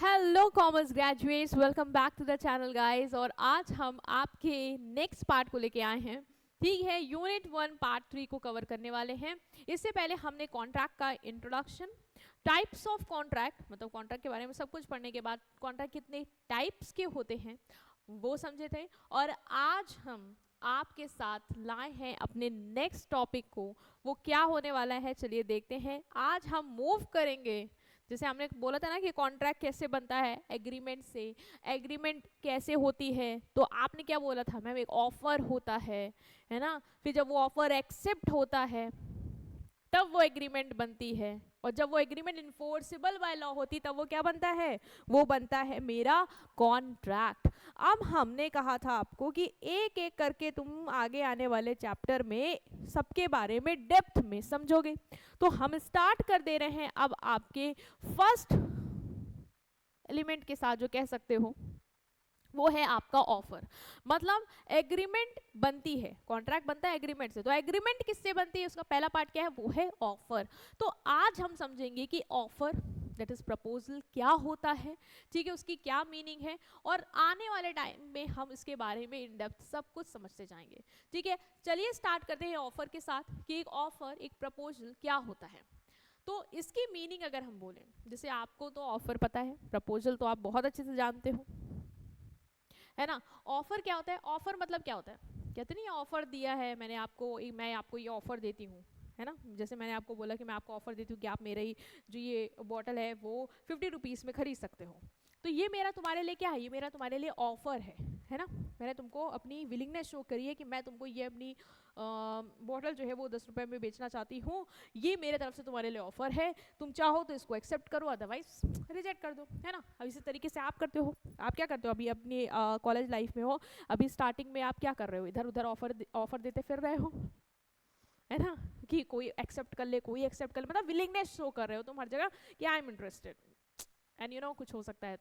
Hello commerce graduates, welcome back to the channel guys. और आज हम आपके नेक्स्ट पार्ट को लेके आए हैं। ठीक है, यूनिट 1 पार्ट 3 को कवर करने वाले हैं। इससे पहले हमने कॉन्ट्रैक्ट का इंट्रोडक्शन, टाइप्स ऑफ कॉन्ट्रैक्ट मतलब कॉन्ट्रैक्ट के बारे में सब कुछ पढ़ने के बाद कॉन्ट्रैक्ट कितने टाइप्स के होते हैं वो समझे थे। और आज हम आपके साथ लाए हैं अपने नेक्स्ट टॉपिक को। वो क्या होने वाला है चलिए देखते हैं। आज हम मूव करेंगे, जैसे हमने बोला था ना कि कॉन्ट्रैक्ट कैसे बनता है, एग्रीमेंट से। एग्रीमेंट कैसे होती है तो आपने क्या बोला था मैम, एक ऑफर होता है ना। फिर जब वो ऑफर एक्सेप्ट होता है तब वो एग्रीमेंट बनती है, और जब वो एग्रीमेंट इन्फोर्सेबल बाय लॉ होती तब वो क्या बनता है, वो बनता है मेरा कॉन्ट्रैक्ट। अब हमने कहा था आपको कि एक एक करके तुम आगे आने वाले चैप्टर में सबके बारे में डेप्थ में समझोगे। तो हम स्टार्ट कर दे रहे हैं अब आपके फर्स्ट एलिमेंट के साथ, जो कह सकते हो वो है आपका ऑफर। मतलब एग्रीमेंट बनती है, कॉन्ट्रैक्ट बनता है एग्रीमेंट से। तो एग्रीमेंट किससे बनती है, उसका पहला पार्ट क्या है, वो है ऑफर। तो आज हम समझेंगे कि ऑफर दैट इज प्रपोजल क्या होता है, ठीक है, उसकी क्या मीनिंग है, और आने वाले टाइम में हम इसके बारे में इन डेप्थ सब कुछ समझते जाएंगे। ठीक है, चलिए स्टार्ट करते हैं ऑफर के साथ कि एक ऑफर, एक प्रपोजल क्या होता है। तो इसकी मीनिंग अगर हम बोलें, जैसे आपको तो ऑफर पता है, प्रपोजल तो आप बहुत अच्छे से जानते हो, है ना। ऑफर क्या होता है, ऑफर मतलब क्या होता है, कहते नहीं ऑफर दिया है मैंने आपको, मैं आपको ये ऑफर देती हूँ, है ना। जैसे मैंने आपको बोला कि मैं आपको ऑफर देती हूँ कि आप मेरे ही जो ये बॉटल है वो 50 रुपीज़ में खरीद सकते हो। तो ये मेरा तुम्हारे लिए क्या है, ये मेरा तुम्हारे लिए ऑफर है ना। मैंने तुमको अपनी विलिंगनेस शो करी है कि मैं तुमको ये अपनी बॉटल जो है वो 10 रुपये में बेचना चाहती हूँ। ये मेरे तरफ से तुम्हारे लिए ऑफर है, तुम चाहो तो इसको एक्सेप्ट करो, अदरवाइज रिजेक्ट कर दो, है ना। अब इसी तरीके से आप करते हो, आप क्या करते हो अभी अपनी कॉलेज लाइफ में हो, अभी स्टार्टिंग में आप क्या कर रहे हो, इधर उधर ऑफर देते फिर रहे हो, है ना, कि कोई एक्सेप्ट कर ले, कोई एक्सेप्ट कर ले, मतलब विलिंगनेस शो कर रहे हो तुम हर जगह कि आई एम इंटरेस्टेड एंड कुछ हो सकता है।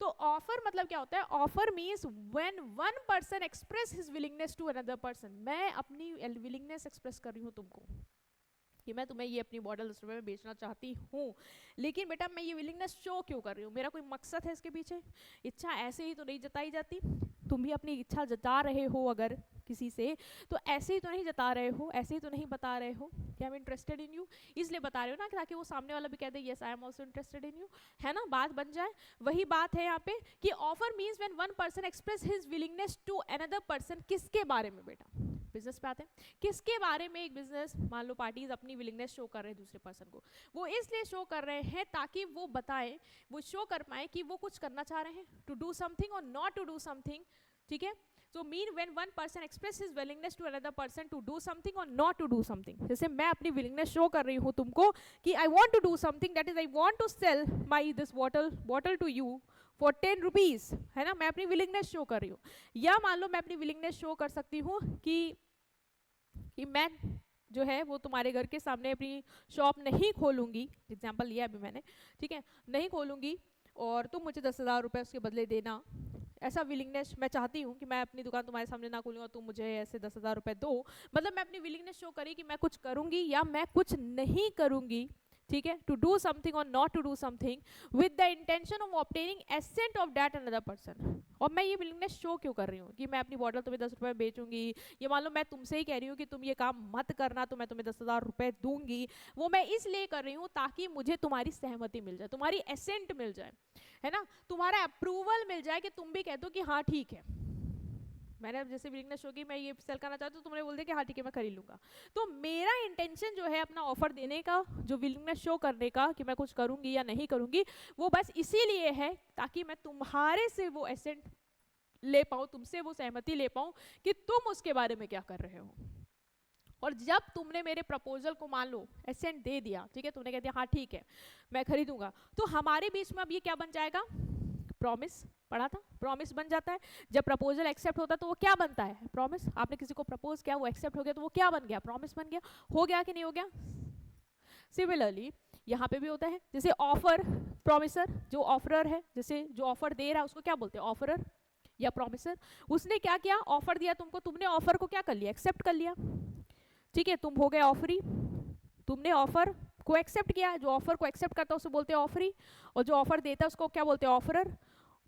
तो ऑफर मतलब क्या होता है, offer means when one person express his willingness to another person. मैं अपनी विलिंगनेस एक्सप्रेस कर रही हूँ तुमको कि मैं तुम्हें ये अपनी बॉटल 10 रुपये में बेचना चाहती हूँ, लेकिन बेटा मैं ये विलिंगनेस शो क्यों कर रही हूँ, मेरा कोई मकसद है इसके पीछे। इच्छा ऐसे ही तो नहीं जताई जाती, तुम भी अपनी इच्छा जता रहे हो अगर किसी से, तो ऐसे ही तो नहीं जता रहे हो, ऐसे ही तो नहीं बता रहे हो कि I am interested in you, इसलिए बता रहे हो ना ताकि वो सामने वाला भी कह दे yes I am also interested in you, है ना, बात बन जाए। वही बात है यहाँ पे कि offer means when one person express his willingness to another person. किसके बारे में बेटा, बिजनेस पे आते हैं, किसके बारे में एक बिजनेस, मान लो पार्टीज अपनी विलिंगनेस शो कर रहे हैं दूसरे पर्सन को, वो इसलिए शो कर रहे हैं ताकि वो बताएं, वो शो कर पाए कि वो कुछ करना चाह रहे हैं, टू डू समथिंग और नॉट टू डू समथिंग। ठीक है, so mean when one person express his willingness to another person to do something or not to do something। जैसे मैं अपनी willingness show कर रही हूँ तुमको कि I want to do something, that is I want to sell my this bottle to you for 10 rupees, है ना, मैं अपनी willingness show कर रही हूँ। या मान लो मैं अपनी willingness show कर सकती हूँ कि मैं जो है वो तुम्हारे घर के सामने अपनी शॉप नहीं खोलूंगी, एग्जाम्पल लिया अभी मैंने, ठीक है, नहीं खोलूंगी और तुम मुझे 10,000 रुपये उसके बदले देना। ऐसा विलिंगनेस मैं चाहती हूँ कि मैं अपनी दुकान तुम्हारे सामने ना खोलूँगा, तुम मुझे ऐसे 10,000 रुपये दो। मतलब मैं अपनी विलिंगनेस शो करी कि मैं कुछ करूँगी या मैं कुछ नहीं करूँगी, ठीक है, टू डू समथिंग और not to do something with the intention of obtaining assent of that another person. और मैं ये विलिंगनेस शो क्यों कर रही हूँ कि मैं अपनी बॉटल तुम्हें 10 रुपये में बेचूंगी, ये मान लो मैं तुमसे ही कह रही हूँ कि तुम ये काम मत करना तो मैं तुम्हें 10,000 रुपये दूंगी, वो मैं इसलिए कर रही हूँ ताकि मुझे तुम्हारी सहमति मिल जाए, तुम्हारी एसेंट मिल जाए, है ना, तुम्हारा अप्रूवल मिल जाए कि तुम भी कह दो कि हाँ ठीक है, मैंने जैसे विलिंगनेस शो की मैं ये सेल करना चाहती हूँ, तुमने बोल दिया कि हाँ ठीक है मैं खरीद लूंगा। तो मेरा इंटेंशन जो है अपना ऑफर देने का, जो विलिंगनेस शो करने का कि मैं कुछ करूंगी या नहीं करूंगी, वो बस इसीलिए है ताकि मैं तुम्हारे से वो एसेंट ले पाऊँ, तुमसे वो सहमति ले पाऊँ कि तुम उसके बारे में क्या कर रहे हो। और जब तुमने मेरे प्रपोजल को मान लो एसेंट दे दिया, ठीक है, तुमने कह दिया हाँ ठीक है मैं खरीदूंगा, तो हमारे बीच में अब ये क्या बन जाएगा, प्रॉमिस। पढ़ा था, प्रॉमिस बन जाता है। जब प्रपोजल एक्सेप्ट होता है तो वो क्या बनता है, प्रॉमिस। आपने किसी को प्रपोज किया, वो एक्सेप्ट हो गया तो वो क्या बन गया, प्रॉमिस बन गया। हो गया कि नहीं हो गया। सिमिलरली यहाँ पे भी होता है, जैसे ऑफर, प्रॉमिसर, जो ऑफरर है, जैसे जो ऑफर दे रहा है उसको क्या बोलते हैं, ऑफरर या प्रॉमिसर। उसने क्या किया, ऑफर दिया तुमको, तुमने ऑफर को क्या कर लिया, एक्सेप्ट कर लिया, ठीक है, तुम हो गए ऑफरी, तुमने ऑफर को एक्सेप्ट किया, जो ऑफर को एक्सेप्ट करता है उसे बोलते हैं ऑफरी, और जो ऑफर देता है उसको क्या बोलते हैं, ऑफरर।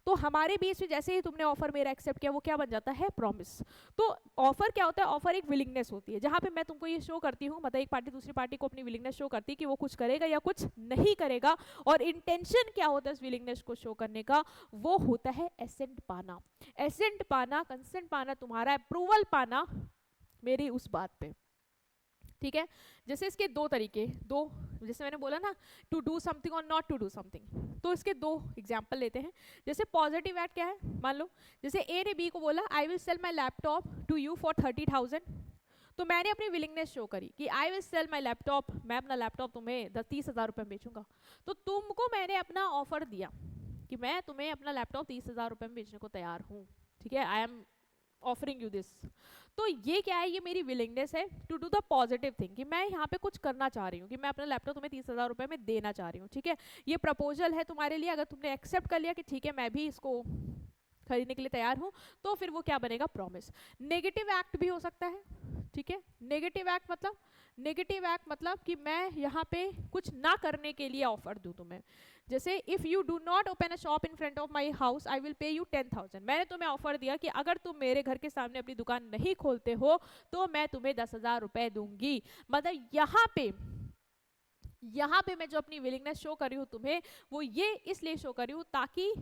तो हमारे बीच में जैसे ही तुमने ऑफर मेरा एक्सेप्ट किया वो क्या बन जाता है, प्रॉमिस। तो ऑफर क्या होता है, ऑफर एक विलिंगनेस होती है, जहां पे मैं तुमको ये शो करती हूँ, मतलब एक पार्टी दूसरी पार्टी को अपनी विलिंगनेस शो करती है कि वो कुछ करेगा या कुछ नहीं करेगा। और इंटेंशन क्या होता है इस विलिंगनेस को शो करने का, वो होता है एसेंट पाना। एसेंट पाना, कंसेंट पाना, तुम्हारा अप्रूवल पाना मेरी उस बात पे, ठीक है। जैसे इसके दो तरीके, दो, जैसे मैंने बोला ना, टू डू समथिंग और नॉट टू डू समथिंग, तो इसके दो एग्जांपल लेते हैं। जैसे पॉजिटिव एक्ट क्या है, मान लो जैसे ए ने बी को बोला I will sell my laptop to you for 30,000, तो मैंने अपनी विलिंगनेस शो करी कि I will sell my laptop, मैं अपना लैपटॉप तुम्हें 30,000 रुपये में बेचूंगा। तो तुमको मैंने अपना ऑफर दिया कि मैं तुम्हें अपना लैपटॉप 30,000 रुपये में बेचने को तैयार हूँ, ठीक है, I am offering you this. तो ये क्या है, ये मेरी विलिंगनेस है to do the positive thing, कि मैं यहाँ पे कुछ करना चाह रही हूँ, कि मैं अपना लैपटॉप तुम्हें 30,000 रुपये में देना चाह रही हूँ, ठीक है। ये प्रपोजल है तुम्हारे लिए, अगर तुमने एक्सेप्ट कर लिया कि ठीक है मैं भी इसको खरीदने के लिए तैयार हूँ, तो फिर वो क्या बनेगा, प्रॉमिस। नेगेटिव एक्ट भी हो सकता है, ठीक है। नेगेटिव एक्ट मतलब, नेगेटिव एक्ट मतलब कि मैं यहाँ पे कुछ ना करने के लिए ऑफर दूँ तुम्हें। जैसे if you do not open a shop in front of my house I will pay you 10,000, मैंने तुम्हें ऑफर दिया कि अगर तुम मेरे घर के सामने अपनी दुकान नहीं खोलते हो तो मैं तुम्हें 10,000 रुपए दूंगी। मतलब यहाँ पे मैं जो अपनी विलिंगनेस शो कर रही हूँ तुम्हें, वो ये इसलिए शो कर रही हूँ ताकि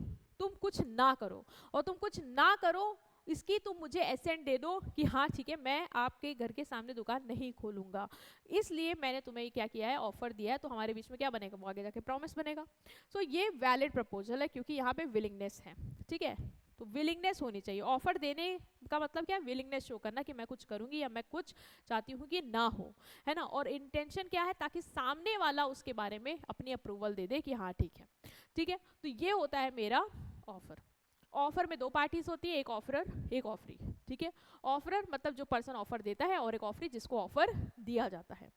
तुम कुछ ना करो, और तुम कुछ ना करो इसकी तुम मुझे एसेंट दे दो कि हाँ ठीक है मैं आपके घर के सामने दुकान नहीं खोलूंगा, इसलिए मैंने तुम्हें क्या किया है, ऑफर दिया है। तो हमारे बीच में क्या बनेगा, वो आगे जाके प्रॉमिस बनेगा। सो ये वैलिड प्रपोजल है क्योंकि यहाँ पे विलिंगनेस है, ठीक है। तो विलिंगनेस होनी चाहिए, ऑफर देने का मतलब क्या है, विलिंगनेस शो करना कि मैं कुछ करूंगी या मैं कुछ चाहती हूँ कि ना हो, है ना। और इंटेंशन क्या है, ताकि सामने वाला उसके बारे में अपनी अप्रूवल दे दे कि हाँ ठीक है, ठीक है। तो ये होता है मेरा ऑफर। ऑफर में दो पार्टीज होती है, एक ऑफरर एक ऑफरी, ठीक है। ऑफरर मतलब जो पर्सन ऑफर देता है, और एक ऑफरी जिसको ऑफर दिया जाता है,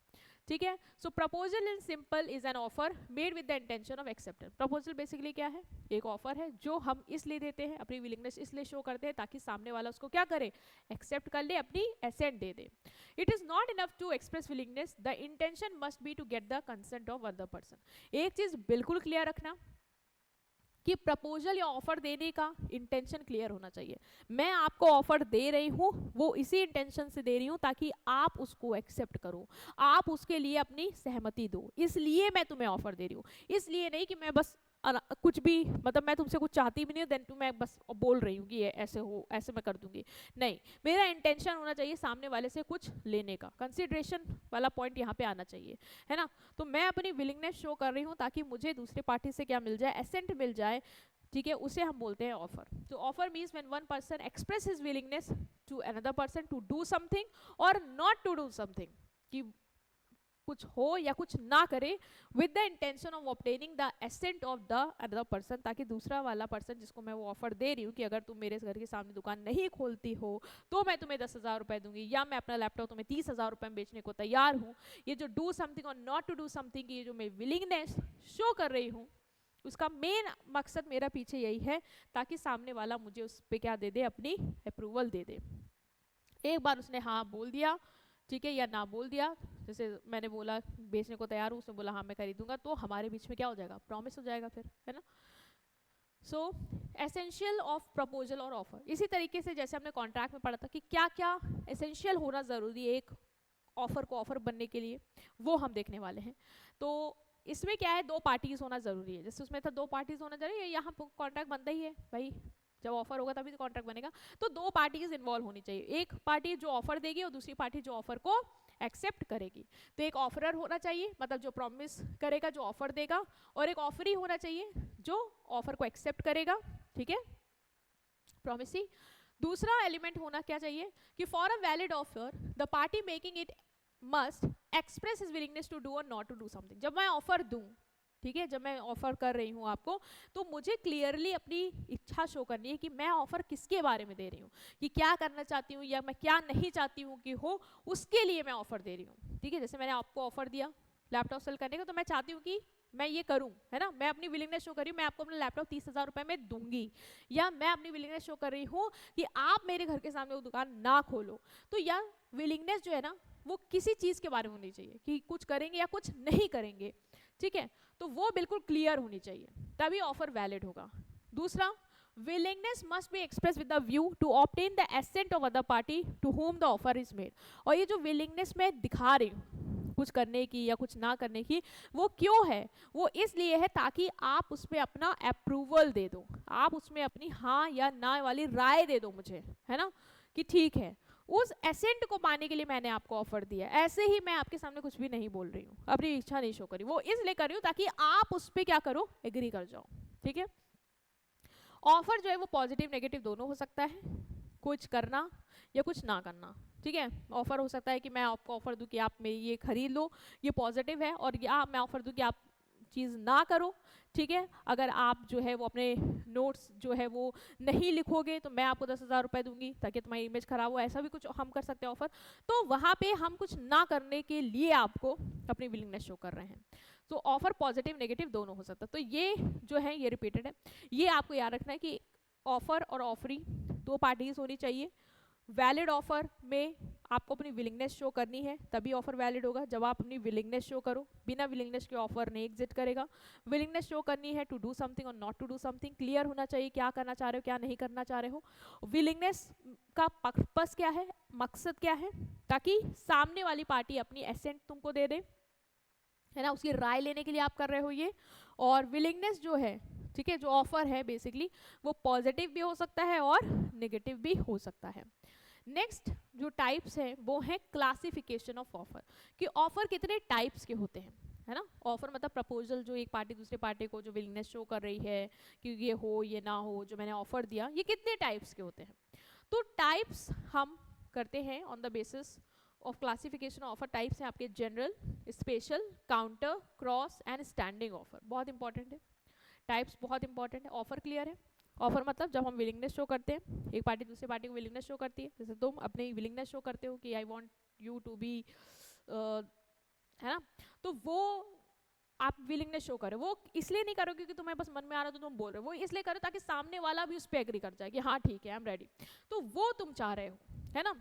ठीक है। So proposal in simple is an offer made with the intention of acceptance. Proposal basically क्या है, एक ऑफर है जो हम इसलिए देते हैं, अपनी विलिंगनेस इसलिए शो करते हैं ताकि सामने वाला उसको क्या करे, एक्सेप्ट कर ले, अपनी एसेंट दे दे। It is not enough to express willingness, the intention must be to get the consent of other person. एक चीज बिल्कुल क्लियर रखना कि प्रपोजल या ऑफर देने का इंटेंशन क्लियर होना चाहिए। मैं आपको ऑफर दे रही हूँ वो इसी इंटेंशन से दे रही हूँ ताकि आप उसको एक्सेप्ट करो, आप उसके लिए अपनी सहमति दो, इसलिए मैं तुम्हें ऑफर दे रही हूँ। इसलिए नहीं कि मैं बस कुछ भी, मतलब मैं तुमसे कुछ चाहती भी नहीं हूँ, देन मैं बस बोल रही हूँ कि ये ऐसे हो, ऐसे मैं कर दूंगी, नहीं। मेरा इंटेंशन होना चाहिए सामने वाले से कुछ लेने का, कंसिडरेशन वाला पॉइंट यहाँ पे आना चाहिए, है ना। तो मैं अपनी विलिंगनेस शो कर रही हूँ ताकि मुझे दूसरे पार्टी से क्या मिल जाए, एसेंट मिल जाए, ठीक है, उसे हम बोलते हैं ऑफर। तो offer means when one person express his willingness to another person to do something और नॉट टू डू समथिंग, कि कुछ हो या कुछ ना करे, with the intention of obtaining the assent of the other person, ताकि दूसरा वाला पर्सन जिसको मैं वो ऑफर दे रही हूँ कि अगर तुम मेरे घर के सामने दुकान नहीं खोलती हो तो मैं तुम्हें 10,000 रुपए दूंगी, या मैं अपना लैपटॉप तुम्हें 30,000 रुपए में बेचने को तैयार हूँ। ये जो डू समथिंग और नॉट टू डू समथिंग की ये जो मैं विलिंगनेस शो कर रही हूँ, उसका मेन मकसद मेरा पीछे यही है ताकि सामने वाला मुझे उस पर क्या दे दे, अपनी अप्रूवल दे दे। एक बार उसने हाँ बोल दिया, ठीक है, या ना बोल दिया, जैसे मैंने बोला बेचने को तैयार हूँ, उसने बोला हाँ मैं खरीदूंगा, तो हमारे बीच में क्या हो जाएगा, प्रॉमिस हो जाएगा फिर, है ना। सो एसेंशियल ऑफ प्रपोजल और ऑफर, इसी तरीके से जैसे हमने कॉन्ट्रैक्ट में पढ़ा था कि क्या क्या एसेंशियल होना ज़रूरी है एक ऑफर को ऑफर बनने के लिए, वो हम देखने वाले हैं। तो इसमें क्या है, दो पार्टीज होना जरूरी है, जैसे उसमें था दो पार्टीज होना जरूरी है, यहाँ कॉन्ट्रैक्ट बनता ही है भाई, जब ऑफर होगा तभी तो कॉन्ट्रैक्ट बनेगा। तो दो पार्टीज इन्वॉल्व होनी चाहिए, एक पार्टी जो ऑफर देगी और दूसरी पार्टी जो ऑफर को एक्सेप्ट करेगी। तो एक ऑफरर होना चाहिए, मतलब जो प्रॉमिस करेगा, जो ऑफर देगा, और एक ऑफरी होना चाहिए जो ऑफर को एक्सेप्ट करेगा, ठीक है, प्रॉमिसी। दूसरा एलिमेंट होना क्या चाहिए कि for a valid offer the party making it must express his willingness to do और नॉट टू डू समथिंग। जब मैं ऑफर दूं, ठीक है, जब मैं ऑफर कर रही हूँ आपको, तो मुझे क्लियरली अपनी इच्छा शो करनी है कि मैं ऑफर किसके बारे में दे रही हूँ, कि क्या करना चाहती हूँ या मैं क्या नहीं चाहती हूँ कि हो, उसके लिए मैं ऑफर दे रही हूँ, ठीक है। जैसे मैंने आपको ऑफर दिया लैपटॉप सेल करने का, तो मैं चाहती हूँ कि मैं ये करूं, है ना, मैं अपनी विलिंगनेस शो कर रही हूँ, मैं आपको अपना लैपटॉप 30,000 रुपए में दूंगी, या मैं अपनी विलिंगनेस शो कर रही हूँ कि आप मेरे घर के सामने वो दुकान ना खोलो। तो या विलिंगनेस जो है ना, वो किसी चीज़ के बारे में होनी चाहिए कि कुछ करेंगे या कुछ नहीं करेंगे, ठीक है, तो वो बिल्कुल क्लियर होनी चाहिए, तभी ऑफर वैलिड होगा। दूसरा, willingness must be expressed with the view to obtain the assent of other party to whom the offer is made। और ये जो willingness मैं दिखा रही हूँ कुछ करने की या कुछ ना करने की, वो क्यों है? वो इसलिए है ताकि आप उसमें अपना अप्रूवल दे दो, आप उसमें अपनी हाँ या ना वाली राय दे दो मुझे, है ना, कि ठीक है उस एसेंट को पाने के लिए मैंने आपको ऑफर दिया। ऐसे ही मैं आपके सामने कुछ भी नहीं बोल रही हूँ, अपनी इच्छा नहीं शो करी, वो इसलिए कर रही हूँ ताकि आप उस पर क्या करो, एग्री कर जाओ, ठीक है। ऑफर जो है वो पॉजिटिव नेगेटिव दोनों हो सकता है, कुछ करना या कुछ ना करना, ठीक है। ऑफर हो सकता है कि मैं आपको ऑफर दूं कि आप मेरी ये खरीद लो, ये पॉजिटिव है, और या मैं ऑफर दूं कि आप चीज़ ना करो, ठीक है। अगर आप जो है वो अपने नोट्स जो है वो नहीं लिखोगे तो मैं आपको 10,000 रुपये दूंगी ताकि तुम्हारी इमेज खराब हो, ऐसा भी कुछ हम कर सकते हैं ऑफर। तो वहाँ पे हम कुछ ना करने के लिए आपको अपनी विलिंगनेस शो कर रहे हैं। तो ऑफर पॉजिटिव नेगेटिव दोनों हो सकता है। तो ये जो है ये रिपीटेड है, ये आपको याद रखना है कि ऑफर और ऑफरी दो पार्टीज होनी चाहिए। वैलिड ऑफर में आपको अपनी विलिंगनेस शो करनी है, तभी ऑफर वैलिड होगा। जब आप अपनी विलिंगनेस शो करो, बिना विलिंगनेस के ऑफर नहीं एग्जिट करेगा। विलिंगनेस शो करनी है टू डू समथिंग और not to do something, clear होना चाहिए क्या करना चाह रहे हो क्या नहीं करना चाह रहे हो। विलिंगनेस का पर्पस क्या है, मकसद क्या है, ताकि सामने वाली पार्टी अपनी एसेंट तुमको दे दे, है ना, उसकी राय लेने के लिए आप कर रहे हो ये। और विलिंगनेस जो है, ठीक है, जो ऑफर है बेसिकली वो पॉजिटिव भी हो सकता है और नेगेटिव भी हो सकता है। नेक्स्ट जो टाइप्स है वो है क्लासिफिकेशन ऑफ ऑफर, कि ऑफर कितने टाइप्स के होते हैं, है ना। ऑफर मतलब प्रपोजल, जो एक पार्टी दूसरे पार्टी को जो विलिंगनेस शो कर रही है कि ये हो ये ना हो, जो मैंने ऑफर दिया, ये कितने टाइप्स के होते हैं। तो टाइप्स हम करते हैं on the basis of classification offer. Types हैं आपके general, special, counter, cross and standing offer. बहुत इंपॉर्टेंट है, टाइप्स बहुत इंपॉर्टेंट है। ऑफर क्लियर है, ऑफर मतलब जब हम विलिंगनेस शो करते हैं, एक पार्टी दूसरी पार्टी को विलिंगनेस शो करती है, जैसे तुम अपनी विलिंगनेस शो करते हो कि I want you to be, है ना, तो वो आप विलिंगनेस शो करो। वो इसलिए नहीं करो क्योंकि तुम्हें बस मन में आ रहा तो तुम बोल रहे हो, वो इसलिए करो ताकि सामने वाला भी उस पर एग्री कर जाए कि हाँ ठीक है आई एम रेडी, तो वो तुम चाह रहे हो, है ना,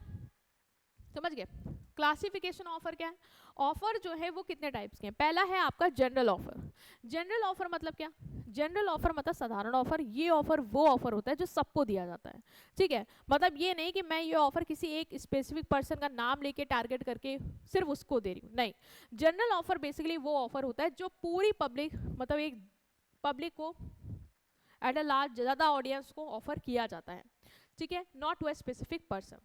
समझ गए। क्लासिफिकेशन ऑफर क्या है, ऑफर जो है वो कितने टाइप्स के हैं। पहला है आपका जनरल ऑफर। जनरल ऑफर मतलब क्या, जनरल ऑफर मतलब साधारण ऑफर। ये ऑफर वो ऑफर होता है जो सबको दिया जाता है, ठीक है। मतलब ये नहीं कि मैं ये ऑफर किसी एक स्पेसिफिक पर्सन का नाम लेके टारगेट करके सिर्फ उसको दे रही हूँ, नहीं। जनरल ऑफर बेसिकली वो ऑफर होता है जो पूरी पब्लिक, मतलब एक पब्लिक को, एट अ लार्ज, ज़्यादा ऑडियंस को ऑफर किया जाता है, ठीक है, not to a specific person.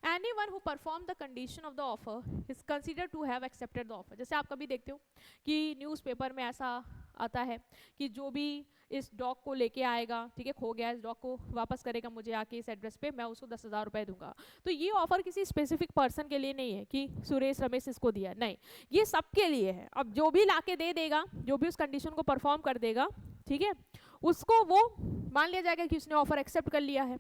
Anyone who perform the condition of the offer is considered to have accepted the offer. जैसे आप कभी देखते हो कि न्यूज़पेपर में ऐसा आता है कि जो भी इस डॉग को लेके आएगा, ठीक है, खो गया, इस डॉग को वापस करेगा मुझे आके इस एड्रेस पे, मैं उसको 10,000 रुपये दूंगा। तो ये ऑफर किसी स्पेसिफिक पर्सन के लिए नहीं है कि सुरेश रमेश इसको दिया, नहीं, ये सबके लिए है। अब जो भी लाके दे देगा, जो भी उस कंडीशन को परफॉर्म कर देगा, ठीक है, उसको वो मान लिया जाएगा कि उसने ऑफर एक्सेप्ट कर लिया है।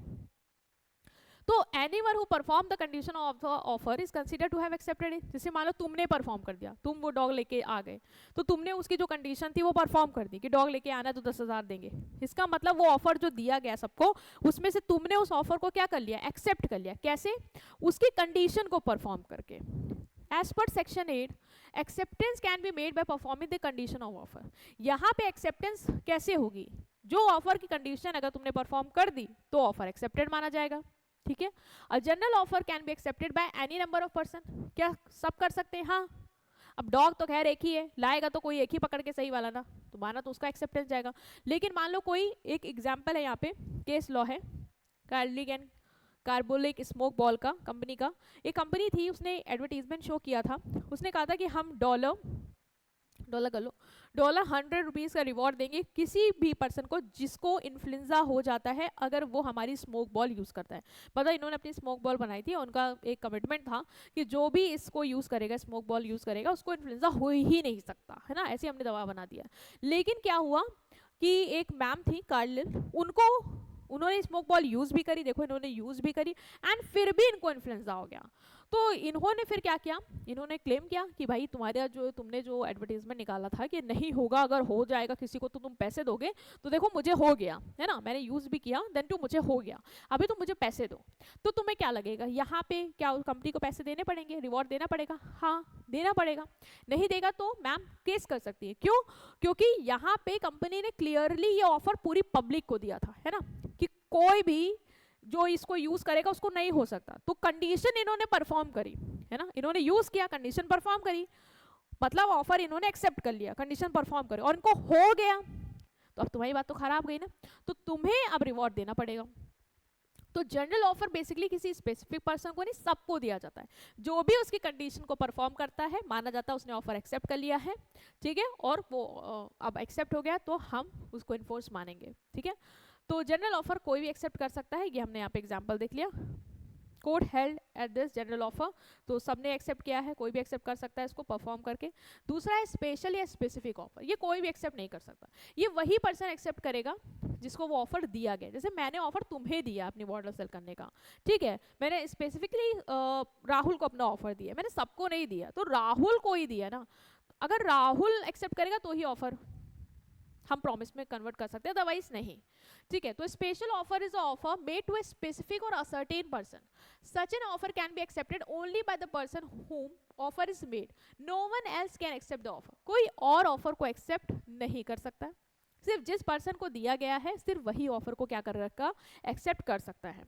तो anyone who perform the condition of the offer is considered to have accepted it. जैसे मान लो तुमने परफॉर्म कर दिया, तुम वो डॉग लेके आ गए, तो तुमने उसकी जो कंडीशन थी वो परफॉर्म कर दी कि डॉग लेके आना तो 10,000 देंगे। इसका मतलब वो ऑफर जो दिया गया सबको, उसमें से तुमने उस ऑफर को क्या कर लिया, एक्सेप्ट कर लिया। कैसे, उसकी कंडीशन को परफॉर्म करके। As per section 8, acceptance can be made by performing the condition of offer। यहाँ पे acceptance कैसे होगी, जो ऑफर की कंडीशन अगर तुमने परफॉर्म कर दी तो ऑफर एक्सेप्टेड माना जाएगा, ठीक है। A general offer can be accepted by any number of person. क्या सब कर सकते हैं, हाँ। अब डॉग तो खैर एक ही है, लाएगा तो कोई एक ही पकड़ के सही वाला ना, तो माना तो उसका एक्सेप्टेंस जाएगा। लेकिन मान लो कोई एक एग्जाम्पल है, यहाँ पे केस लॉ है, कार्लिक एंड कार्बोलिक स्मोक बॉल का, कंपनी का। एक कंपनी थी, उसने एडवर्टीजमेंट शो किया था, उसने कहा था कि हम डॉलर 100 रुपीज़ का रिवॉर्ड देंगे किसी भी पर्सन को जिसको इन्फ्लुएंजा हो जाता है अगर वो हमारी स्मोक बॉल यूज़ करता है। मतलब इन्होंने अपनी स्मोक बॉल बनाई थी, उनका एक कमिटमेंट था कि जो भी इसको यूज़ करेगा, स्मोक बॉल यूज़ करेगा, उसको इन्फ्लुएंजा हो ही नहीं सकता, है ना, ऐसे हमने दवा बना दिया। लेकिन क्या हुआ कि एक मैम थी कार्लिल, उनको उन्होंने स्मोक बॉल यूज भी करी, देखो इन्होंने यूज भी करी एंड फिर भी इनको इन्फ्लुएंजा हो गया। तो इन्होंने फिर क्या किया, इन्होंने क्लेम किया कि भाई तुम्हारा जो तुमने जो एडवर्टीजमेंट निकाला था कि नहीं होगा, अगर हो जाएगा किसी को तो तुम पैसे दोगे, तो देखो मुझे हो गया है ना, मैंने यूज भी किया, देन टू मुझे हो गया, अभी तुम मुझे पैसे दो। तो तुम्हें क्या लगेगा, यहाँ पे क्या कंपनी को पैसे देने पड़ेंगे, रिवॉर्ड देना पड़ेगा, हाँ देना पड़ेगा। नहीं देगा तो मैम केस कर सकती है। क्यों? क्योंकि यहाँ पे कंपनी ने क्लियरली ये ऑफर पूरी पब्लिक को दिया था, है ना, कि कोई भी जो इसको यूज करेगा उसको नहीं हो सकता। तो कंडीशन इन्होंने परफॉर्म करी, है ना, इन्होंने यूज किया, कंडीशन परफॉर्म करी, मतलब ऑफर इन्होंने एक्सेप्ट कर लिया, कंडीशन परफॉर्म करी और इनको हो गया। तो अब तुम्हारी बात तो खराब गई ना, तो तुम्हें अब रिवॉर्ड देना पड़ेगा। तो जनरल ऑफर बेसिकली किसी स्पेसिफिक पर्सन को नहीं, सबको दिया जाता है। जो भी उसकी कंडीशन को परफॉर्म करता है, माना जाता है उसने ऑफर एक्सेप्ट कर लिया है, ठीक है, और वो अब एक्सेप्ट हो गया तो हम उसको इन्फोर्स मानेंगे, ठीक है। तो जनरल ऑफर कोई भी एक्सेप्ट कर सकता है, ये हमने यहाँ पे एग्जाम्पल देख लिया। Court held at this general offer, तो सबने एक्सेप्ट किया है, कोई भी एक्सेप्ट कर सकता है इसको परफॉर्म करके। दूसरा है स्पेशल या स्पेसिफिक ऑफर, ये कोई भी एक्सेप्ट नहीं कर सकता, ये वही पर्सन एक्सेप्ट करेगा जिसको वो ऑफर दिया गया। जैसे मैंने ऑफर तुम्हें दिया अपनी बॉटल सेल करने का, ठीक है, मैंने स्पेसिफिकली राहुल को अपना ऑफर दिया, मैंने सबको नहीं दिया, तो राहुल को ही दिया ना। अगर राहुल एक्सेप्ट करेगा तो ही ऑफर हम प्रॉमिस में कन्वर्ट कर सकते हैं, अदरवाइज नहीं, ठीक है। तो special offer is offer made to a specific और ascertain person, such an offer can be accepted only by the person whom offer is made, no one else can accept the offer, कोई और offer को accept नहीं कर सकता, सिर्फ जिस person को दिया गया है सिर्फ वही ऑफर को क्या कर रखा, एक्सेप्ट कर सकता है।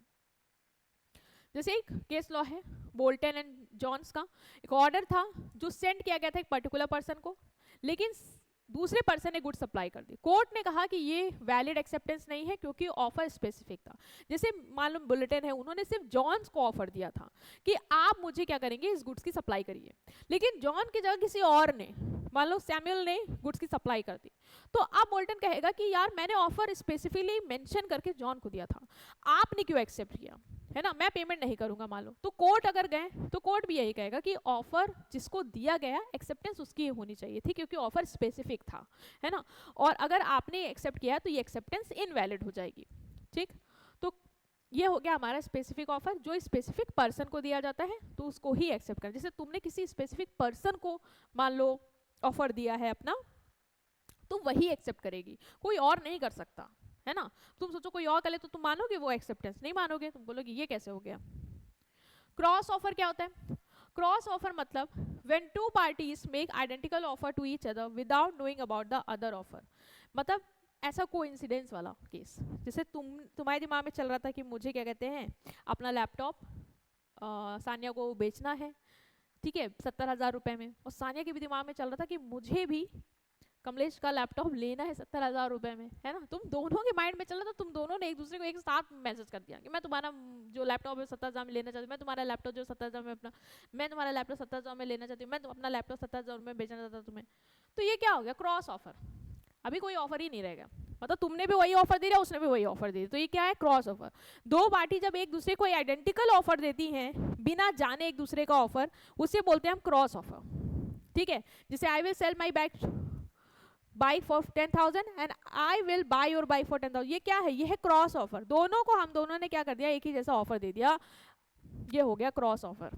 जैसे एक केस लॉ है बोल्टन एंड जॉन्स का, एक ऑर्डर था जो सेंड किया गया था एक पर्टिकुलर पर्सन को, लेकिन दूसरे पर्सन ने गुड सप्लाई कर दी। कोर्ट ने कहा कि ये वैलिड एक्सेप्टेंस नहीं है क्योंकि ऑफर स्पेसिफिक था। जैसे मान लो बुलेटिन है, उन्होंने सिर्फ जॉन्स को ऑफर दिया था कि आप मुझे क्या करेंगे, इस गुड्स की सप्लाई करिए, लेकिन जॉन की जगह किसी और ने, मान लो सैमुअल ने गुड्स की सप्लाई कर दी, तो अब बोल्टन कहेगा कि यार मैंने ऑफर स्पेसिफिकली मेंशन करके जॉन को दिया था, आपने क्यों एक्सेप्ट किया, है ना, मैं पेमेंट नहीं करूंगा मान लो। तो कोर्ट अगर गए तो कोर्ट भी यही कहेगा कि ऑफर जिसको दिया गया एक्सेप्टेंस उसकी होनी चाहिए थी क्योंकि ऑफर स्पेसिफिक था, है ना, और अगर आपने एक्सेप्ट किया तो ये एक्सेप्टेंस इनवैलिड हो जाएगी, ठीक। तो ये हो गया हमारा स्पेसिफिक ऑफर, जो स्पेसिफिक पर्सन को दिया जाता है तो उसको ही एक्सेप्ट कर। जैसे तुमने किसी स्पेसिफिक पर्सन को मान लो ऑफर दिया है अपना, तो वही एक्सेप्ट करेगी, कोई और नहीं कर सकता, है ना। तुम सोचो कोई और करे तो तुम मानोगे वो एक्सेप्टेंस, नहीं मानोगे, तुम बोलोगे ये कैसे हो गया। क्रॉस ऑफर क्या होता है? क्रॉस ऑफर मतलब when two parties make identical offer to each other without knowing about the other offer, मतलब ऐसा कोइंसिडेंस वाला केस। जैसे तुम्हारे दिमाग में चल रहा था कि मुझे क्या कहते हैं अपना लैपटॉप सानिया को बेचना है, ठीक है, 70,000 रुपए में, और सानिया के भी दिमाग में चल रहा था कि मुझे भी कमलेश का लैपटॉप लेना है 70,000 रुपए में, है ना। तुम दोनों के माइंड में चल रहा था, तुम दोनों ने एक दूसरे को एक साथ मैसेज कर दिया कि मैं तुम्हारा जो लैपटॉप है 70,000 में लेना चाहती हूँ, मैं तुम्हारा लैपटॉप जो 70,000 में अपना, मैं तुम्हारा लैपटॉप 70,000 में लेना चाहती हूँ, मैं अपना लैपटॉप 70,000 में बेचना चाहता हूँ तुम्हें। तो ये क्या हो गया, क्रॉस ऑफर। अभी कोई ऑफर ही नहीं रहेगा, मतलब तुमने भी वही ऑफर दे दिया, उसने भी वही ऑफर दे दिया, तो ये क्या है, क्रॉस ऑफर। दो पार्टी जब एक दूसरे को आइडेंटिकल ऑफर देती हैं बिना जाने एक दूसरे का ऑफर, उसे बोलते हैं हम क्रॉस ऑफर, ठीक है। जैसे आई will sell my bike for 10,000 and I will by your bike for 10,000, ये क्या है, ये है क्रॉस ऑफर। दोनों को हम दोनों ने क्या कर दिया, एक ही जैसा ऑफर दे दिया, ये हो गया क्रॉस ऑफर।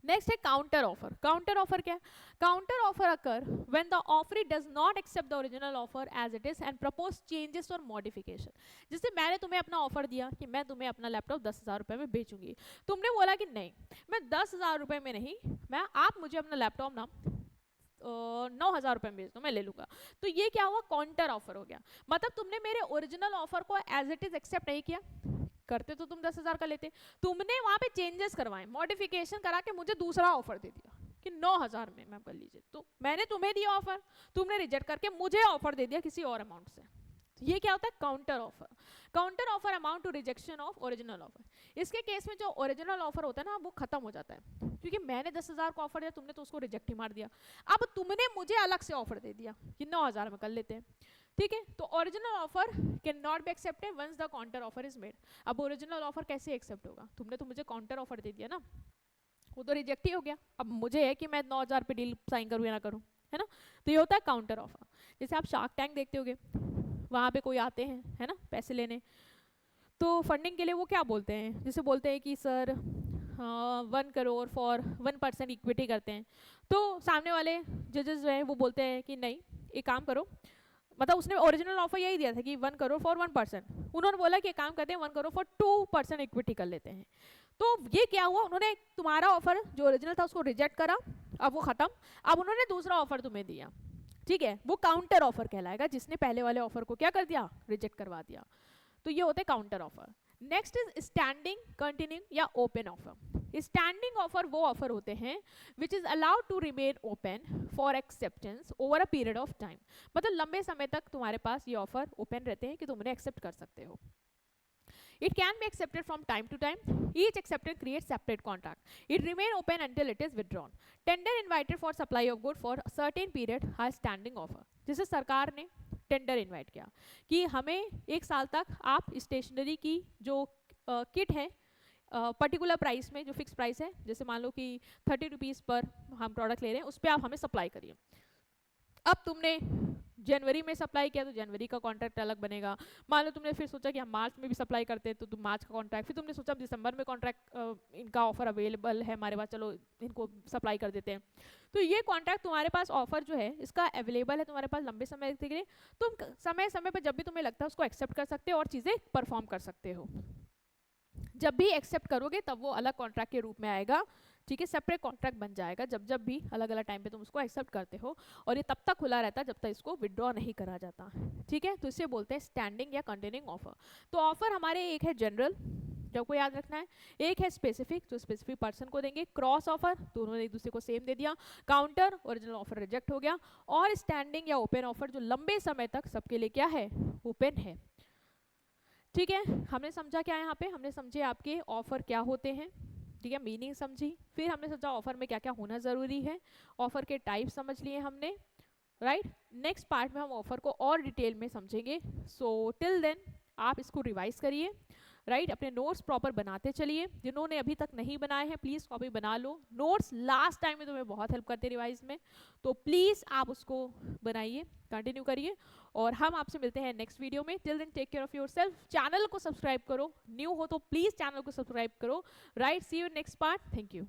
नेक्स्ट है काउंटर ऑफर। काउंटर ऑफर क्या है? Counter offer occur when the offeree does not accept the original offer as it is and propose changes और मॉडिफिकेशन। जैसे मैंने तुम्हें अपना ऑफर दिया कि मैं तुम्हें अपना लैपटॉप 10,000 रुपए में बेचूंगी, तुमने बोला कि नहीं मैं 10,000 रुपए में नहीं, मैं आप मुझे अपना लैपटॉप ना 9,000 रुपए में बेच दो, मैं ले लूंगा। तो ये क्या हुआ, काउंटर ऑफर हो गया। मतलब तुमने मेरे ओरिजिनल ऑफर को एज इट इज एक्सेप्ट नहीं किया, करते तो तुम 10,000 का लेते, तुमने वहां पे चेंजेस करवाए, मॉडिफिकेशन करा के मुझे दूसरा ऑफर दे दिया कि 9,000 में मैम कर लीजिए। तो मैंने तुम्हें दिया ऑफर, तुमने रिजेक्ट करके मुझे ऑफर दे दिया किसी और अमाउंट से। तो ये क्या होता है, counter offer. Counter offer amount to rejection of original offer. इसके केस में जो ओरिजिनल ऑफर होता है ना वो खत्म हो जाता है, क्योंकि मैंने 10,000 को ऑफर दिया, तुमने तो उसको रिजेक्ट ही मार दिया। अब तुमने मुझे अलग से ऑफर दे दिया कि 9,000 में कर लेते हैं, ठीक है। तो original offer can not be accepted once the counter offer is made. अब ओरिजिनल ऑफर कैसे एक्सेप्ट होगा, तुमने तो मुझे काउंटर ऑफर दे दिया ना, वो तो रिजेक्ट ही हो गया। अब मुझे है कि मैं 9,000 पे डील साइन करूँ या ना करूँ, है ना। तो ये होता है काउंटर ऑफर। जैसे आप शार्क टैंक देखते होगे, वहाँ पे कोई आते हैं, है ना, पैसे लेने, तो फंडिंग के लिए वो क्या बोलते हैं, जैसे बोलते हैं कि सर 1 करोड़ फॉर 1% इक्विटी करते हैं, तो सामने वाले जजेस जो हैं वो बोलते हैं कि नहीं, एक काम करो, मतलब उसने ओरिजिनल ऑफर यही दिया था कि 1 करोड़ फॉर 1%, उन्होंने बोला कि एक काम करते हैं 1 करोड़ फॉर 2% इक्विटी कर लेते हैं। तो ये क्या हुआ, उन्होंने तुम्हारा ऑफर जो ओरिजिनल था उसको रिजेक्ट करा, अब वो खत्म, अब उन्होंने दूसरा ऑफर तुम्हें दिया, ठीक है, वो काउंटर ऑफर कहलाएगा, जिसने पहले वाले ऑफर को क्या कर दिया, रिजेक्ट करवा दिया, तो ये होते हैं counter offer. Next is standing, continuing या ओपन ऑफर। स्टैंडिंग ऑफर वो ऑफर होते हैं which is allowed to remain open for acceptance over a period of time, मतलब लंबे समय तक तुम्हारे पास ये ऑफर ओपन रहते हैं कि तुम उन्हें एक्सेप्ट कर सकते हो। It can be accepted from time to time. Each acceptance creates separate contract. It remain open until it is withdrawn. Tender invited for supply of good for a certain period has standing offer. जैसे सरकार ने tender invite किया कि हमें 1 साल तक आप stationery की जो किट है पर्टिकुलर प्राइस में, जो फिक्स प्राइस है, जैसे मान लो कि 30 रुपीज़ पर हम प्रोडक्ट ले रहे हैं, उस पर आप हमें सप्लाई करिए। अब तुमने जनवरी में सप्लाई किया तो जनवरी का कॉन्ट्रैक्ट अलग बनेगा, मान लो तुमने फिर सोचा कि हम मार्च में भी सप्लाई करते हैं तो तुम मार्च का कॉन्ट्रैक्ट, फिर तुमने सोचा दिसंबर में कॉन्ट्रैक्ट इनका ऑफर अवेलेबल है हमारे पास, चलो इनको सप्लाई कर देते हैं, तो ये कॉन्ट्रैक्ट तुम्हारे पास ऑफर जो है इसका अवेलेबल है तुम्हारे पास लंबे समय के लिए, तुम समय समय पर जब भी तुम्हें लगता है उसको एक्सेप्ट कर सकते हो और चीज़ें परफॉर्म कर सकते हो। जब भी एक्सेप्ट करोगे तब वो अलग कॉन्ट्रैक्ट के रूप में आएगा, ठीक है, सेपरेट कॉन्ट्रैक्ट बन जाएगा जब जब भी अलग अलग टाइम पे तुम उसको एक्सेप्ट करते हो, और ये तब तक खुला रहता है जब तक इसको विड्रॉ नहीं करा जाता, ठीक है, तो इसे बोलते हैं स्टैंडिंग या कंटिन्यूइंग ऑफर। तो ऑफर हमारे एक है जनरल, जो को याद रखना है, एक है स्पेसिफिक, जो स्पेसिफिक पर्सन को देंगे, क्रॉस ऑफर, दोनों ने एक दूसरे को सेम दे दिया, काउंटर, ओरिजिनल ऑफर रिजेक्ट हो गया, और स्टैंडिंग या ओपन ऑफर जो लंबे समय तक सबके लिए क्या है, ओपन है, ठीक है। हमने समझा क्या, यहाँ पे हमने समझे आपके ऑफर क्या होते हैं, ठीक है, मीनिंग समझी, फिर हमने सोचा ऑफर में क्या क्या होना जरूरी है, ऑफर के टाइप समझ लिए हमने, राइट। नेक्स्ट पार्ट में हम ऑफर को और डिटेल में समझेंगे, सो टिल देन आप इसको रिवाइज करिए, राइट, अपने नोट्स प्रॉपर बनाते चलिए, जिन्होंने अभी तक नहीं बनाए हैं प्लीज़ कॉपी बना लो, नोट्स लास्ट टाइम में तुम्हें बहुत हेल्प करते रिवाइज में, तो प्लीज़ आप उसको बनाइए, कंटिन्यू करिए, और हम आपसे मिलते हैं नेक्स्ट वीडियो में। Till then take care of yourself, channel को सब्सक्राइब करो, न्यू हो तो प्लीज़ चैनल को सब्सक्राइब करो, right, see you next part, thank you.